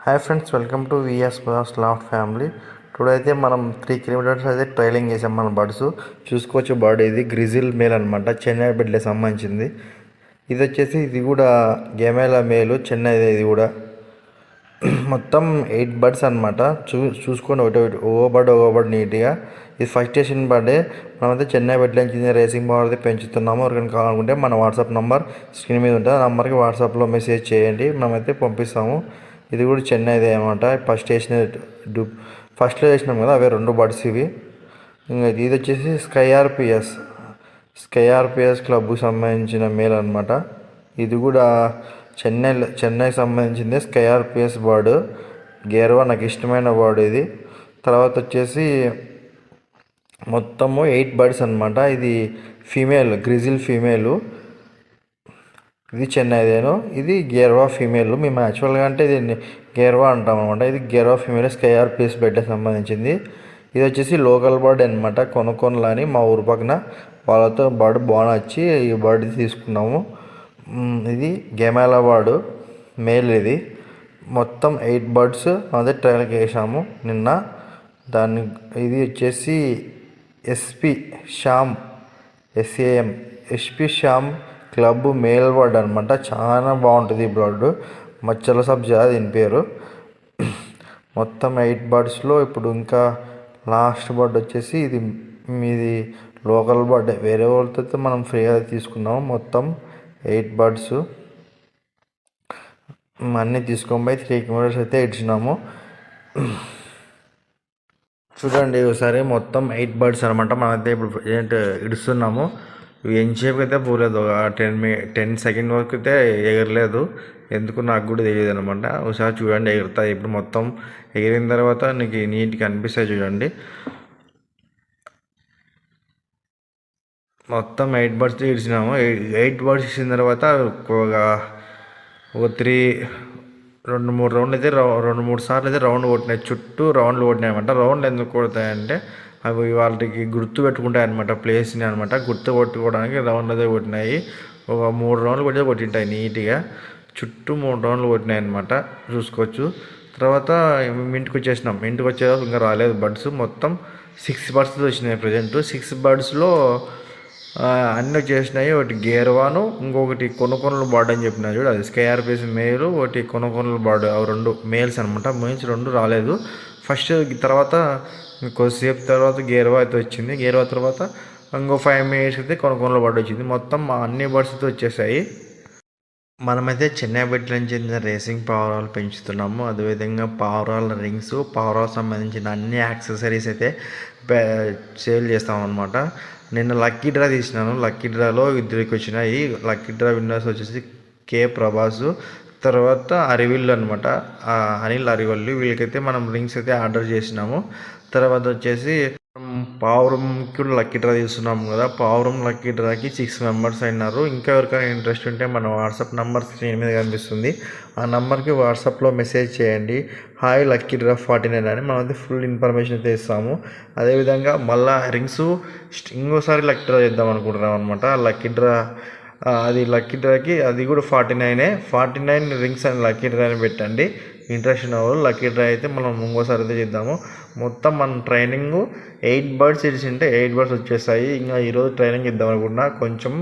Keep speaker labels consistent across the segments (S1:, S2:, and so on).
S1: Hi friends, welcome to VS boss loft family. Today అయితే మనం 3 kilometres అయితే trailing చేసాం. మన బర్డ్స్ చూసుకోవచ్చు. బర్డ్ ఇది గ్రిజిల్ మేల్ అనమాట, చెన్నై బిడ్డకి సంబంధించింది. ఇది కూడా గెమేలా మేలు, చెన్నై. ఇది కూడా మొత్తం 8 బర్డ్స్ అనమాట. చూసుకొని ఓ బర్డ్ నీట్గా. ఇది ఫస్ట్ స్టేషన్ బర్డే. మనమైతే చెన్నై బిడ్డ రేసింగ్ బర్డ్ అయితే పెంచుతున్నాము. ఎవరికైనా కావాలనుకుంటే మన వాట్సాప్ నెంబర్ స్క్రీన్ మీద ఉంటుంది. ఆ నెంబర్కి వాట్సాప్లో మెసేజ్ చేయండి, మనమైతే పంపిస్తాము. ఇది కూడా చెన్నైదే అనమాట. ఫస్ట్లో వేసినాం కదా, అవే 2 బర్డ్స్ ఇవి. ఇంకా ఇది వచ్చేసి స్కై ఆర్పిఎస్ క్లబ్కు సంబంధించిన మేల్ అనమాట. ఇది కూడా చెన్నైకి సంబంధించింది. స్కై ఆర్పిఎస్ బర్డ్ గేర్వా, నాకు ఇష్టమైన బర్డ్ ఇది. తర్వాత వచ్చేసి మొత్తము 8 బర్డ్స్ అనమాట. ఇది ఫీమేల్, గ్రిజిల్ ఫీమేలు. ఇది చెన్నైదేను. ఇది గేర్వా ఫీమేల్. మేము యాక్చువల్గా అంటే ఇది గేర్వా అంటాం అనమాట. ఇది గేర్వా ఫీమేల్, స్కై ఆర్పిఎస్ బెడ్కి సంబంధించింది. ఇది వచ్చేసి లోకల్ బర్డ్ అనమాట. కొనుక్కోని మా ఊరు పక్కన వాళ్ళతో బర్డ్ బాగా నచ్చి ఈ బర్డ్ తీసుకున్నాము. ఇది గెమేలా బర్డ్ మేల్. ఇది మొత్తం 8 బర్డ్స్ అదే ట్రైల్కి వేసాము నిన్న. ఇది వచ్చేసి SP Shyam club male bird అనమాట. చాలా బాగుంటుంది ఈ బర్డ్. మచ్చల సబ్జా దీని పేరు. మొత్తం 8 బర్డ్స్లో ఇప్పుడు ఇంకా లాస్ట్ బర్డ్ వచ్చేసి మీది లోకల్ బర్డ్. వేరే వాళ్ళతో మనం ఫ్రీగా తీసుకున్నాము. మొత్తం 8 బర్డ్స్ అన్నీ తీసుకొని పోయి 3 కిలోమీటర్స్ అయితే ఇచ్చినాము. చూడండి ఒకసారి, మొత్తం 8 బర్డ్స్ అనమాట. మనమైతే ఇప్పుడు ఇడుస్తున్నాము. ఎంతసేపు అయితే పోలేదు, 10 సెకండ్ వరకు అయితే ఎగరలేదు. ఎందుకు నాకు కూడా తెలియదు అనమాట. ఒకసారి చూడండి, ఎగురుతాయి. ఇప్పుడు మొత్తం ఎగిరిన తర్వాత నీకు నీట్గా అనిపిస్తాయి. చూడండి, మొత్తం 8 బర్డ్స్ ఇచ్చినాము. 8 బర్డ్స్ ఇచ్చిన తర్వాత ఒక 2-3 రౌండ్లు అయితే 2-3 సార్లు అయితే రౌండ్ కొట్టినాయి. చుట్టూ రౌండ్లు కొట్టినాయి అనమాట. రౌండ్లు ఎందుకు కొడతాయంటే అవి వాళ్ళకి గుర్తు పెట్టుకుంటాయి అనమాట, ప్లేస్ని అనమాట. గుర్తు కొట్టుకోవడానికి రౌండ్ అయితే కొట్టినాయి. ఒక 3 రౌండ్లు కొట్టే కొట్టింటాయి నీట్గా. చుట్టూ 3 రౌండ్లు కొట్టినాయి అనమాట, చూసుకోవచ్చు. తర్వాత ఇంటికి వచ్చేసినాం. ఇంటికి వచ్చేదాకా ఇంకా రాలేదు బర్డ్స్. మొత్తం 6 బర్డ్స్ వచ్చినాయి ప్రజెంట్. 6 బర్డ్స్లో అన్నీ వచ్చేసినాయి. ఒకటి గేర్వాను, ఇంకొకటి కొనుకొనలు బర్డ్ అని చెప్పినారు చూడు, అది స్కై ఆర్పిఎస్ మేలు. ఒకటి కొనుకొనలు బర్డ్, అవి 2 మేల్స్ అనమాట. మేల్స్ 2 రాలేదు ఫస్ట్. తర్వాత కొద్దిసేపు తర్వాత గేర్వా అయితే వచ్చింది. గేర్వా తర్వాత ఇంకో 5 మినిట్స్ అయితే కొనుకొనలు బర్డ్ వచ్చింది. మొత్తం అన్ని బర్డ్స్ అయితే వచ్చేసాయి. మనమైతే చెన్నై బిడ్డలకు చెందిన రేసింగ్ పావురాలు పెంచుతున్నాము. అదేవిధంగా పావురాల రింగ్స్, పావురాలు సంబంధించిన అన్ని యాక్సెసరీస్ అయితే సేల్ చేస్తామన్నమాట. నిన్న లక్కీ డ్రా తీసినాను. లక్కీ డ్రాలో 2 వచ్చినాయి. లక్కీ డ్రా విన్నర్స్ వచ్చేసి కే ప్రభాస్, తర్వాత అరివిల్ అనమాట, అనిల్ అరివల్లి. వీళ్ళకైతే మనం రింగ్స్ అయితే ఆర్డర్ చేసినాము. తర్వాత వచ్చేసి పావురంకి లక్కీ డ్రా తీస్తున్నాము కదా. పావురం లక్కీ డ్రాకి 6 మెంబర్స్ అయినారు. ఇంకా ఎవరికైనా ఇంట్రెస్ట్ ఉంటే మన వాట్సాప్ నెంబర్ స్క్రీన్ మీద కనిపిస్తుంది. ఆ నెంబర్కి వాట్సాప్లో మెసేజ్ చేయండి, హాయ్ లక్కీ డ్రా 49 అని. మనం అయితే ఫుల్ ఇన్ఫర్మేషన్ అయితే ఇస్తాము. అదేవిధంగా మళ్ళీ రింగ్స్ ఇంకోసారి లక్కీ డ్రా చేద్దాం అనుకుంటున్నాం అనమాట. లక్కీ డ్రా లక్కీ డ్రాకి అది కూడా 49 రింగ్స్ అని లక్కీ డ్రా అని పెట్టండి. ఇంట్రెస్ట్ ఉన్న వాళ్ళు లక్కీ డ్రా అయితే మనం ఇంకోసారి అయితే చేద్దాము. మొత్తం మన ట్రైనింగ్ 8 బర్డ్స్ ఇచ్చింటే 8 బర్డ్స్ వచ్చేస్తాయి. ఇంకా ఈరోజు ట్రైనింగ్ ఇద్దాం అనుకుంటున్నా. కొంచెం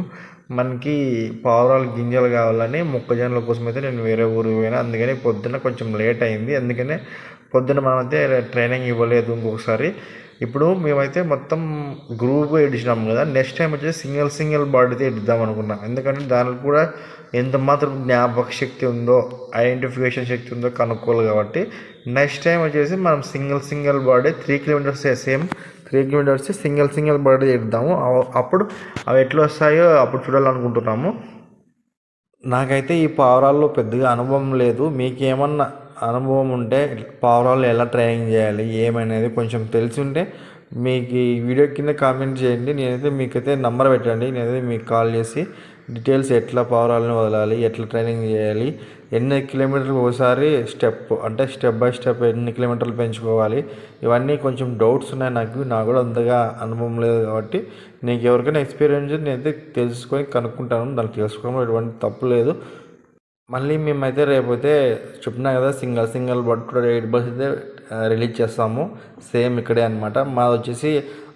S1: మనకి పావురాలు గింజలు కావాలని మొక్కజొన్నల కోసం అయితే నేను వేరే ఊరికి పోయినా. అందుకని పొద్దున్న కొంచెం లేట్ అయింది. అందుకనే పొద్దున్న మనమైతే ట్రైనింగ్ ఇవ్వలేదు ఇంకొకసారి. ఇప్పుడు మేమైతే మొత్తం గ్రూప్ ఎడిచినాం కదా. నెక్స్ట్ టైం వచ్చేసి సింగిల్ బర్డ్ అయితే ఇద్దాం అనుకున్నాం. ఎందుకంటే దానికి కూడా ఎంత మాత్రం జ్ఞాపక శక్తి ఉందో, ఐడెంటిఫికేషన్ శక్తి ఉందో కనుక్కోవాలి. కాబట్టి నెక్స్ట్ టైం వచ్చేసి మనం single bird 3 kilometres same 3 kilometres single bird ఇద్దాము. అప్పుడు అవి ఎట్లా వస్తాయో అప్పుడు చూడాలనుకుంటున్నాము. నాకైతే ఈ పావురాల్లో పెద్దగా అనుభవం లేదు. మీకేమన్నా అనుభవం ఉంటే పావురాలు ఎలా ట్రైనింగ్ చేయాలి ఏమనేది కొంచెం తెలిసి ఉంటే మీకు ఈ వీడియో కింద కామెంట్ చేయండి. నేనైతే మీకైతే నంబర్ పెట్టండి, నేనైతే మీకు కాల్ చేసి డీటెయిల్స్ ఎట్లా పావురాలను వదలాలి, ఎట్లా ట్రైనింగ్ చేయాలి, ఎన్ని కిలోమీటర్లు ఒకసారి స్టెప్ బై స్టెప్ ఎన్ని కిలోమీటర్లు పెంచుకోవాలి, ఇవన్నీ కొంచెం డౌట్స్ ఉన్నాయి నాకు కూడా అంతగా అనుభవం లేదు. కాబట్టి నీకు ఎవరికైనా ఎక్స్పీరియన్స్ నేనైతే తెలుసుకొని కనుక్కుంటాను. దానికి తెలుసుకోవడం ఎటువంటి తప్పు లేదు. మళ్ళీ మేమైతే రేపైతే చెప్పినా కదా సింగల్ బట్ కూడా 8 బస్ అయితే రిలీజ్ చేస్తాము. సేమ్ ఇక్కడే అనమాట. మాది వచ్చేసి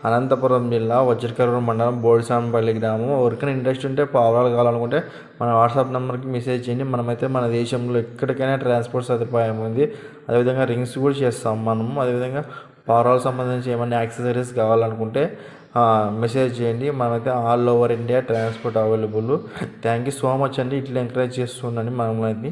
S1: అనంతపురం జిల్లా వజ్రకరూరు మండలం బోడిసాంపల్లి గ్రామం. ఎవరికైనా ఇంట్రెస్ట్ ఉంటే పావురాలు కావాలనుకుంటే మన వాట్సాప్ నెంబర్కి మెసేజ్ చేయండి. మనమైతే మన దేశంలో ఎక్కడికైనా ట్రాన్స్పోర్ట్ సదుపాయం ఉంది. అదేవిధంగా రింగ్స్ కూడా చేస్తాం మనము. అదేవిధంగా పావురాలకు సంబంధించి ఏమైనా యాక్సెసరీస్ కావాలనుకుంటే మెసేజ్ చేయండి. మనమైతే all over India transport available. Thank you so much అండి. ఇట్లా ఎంకరేజ్ చేస్తుండండి మనమైతే.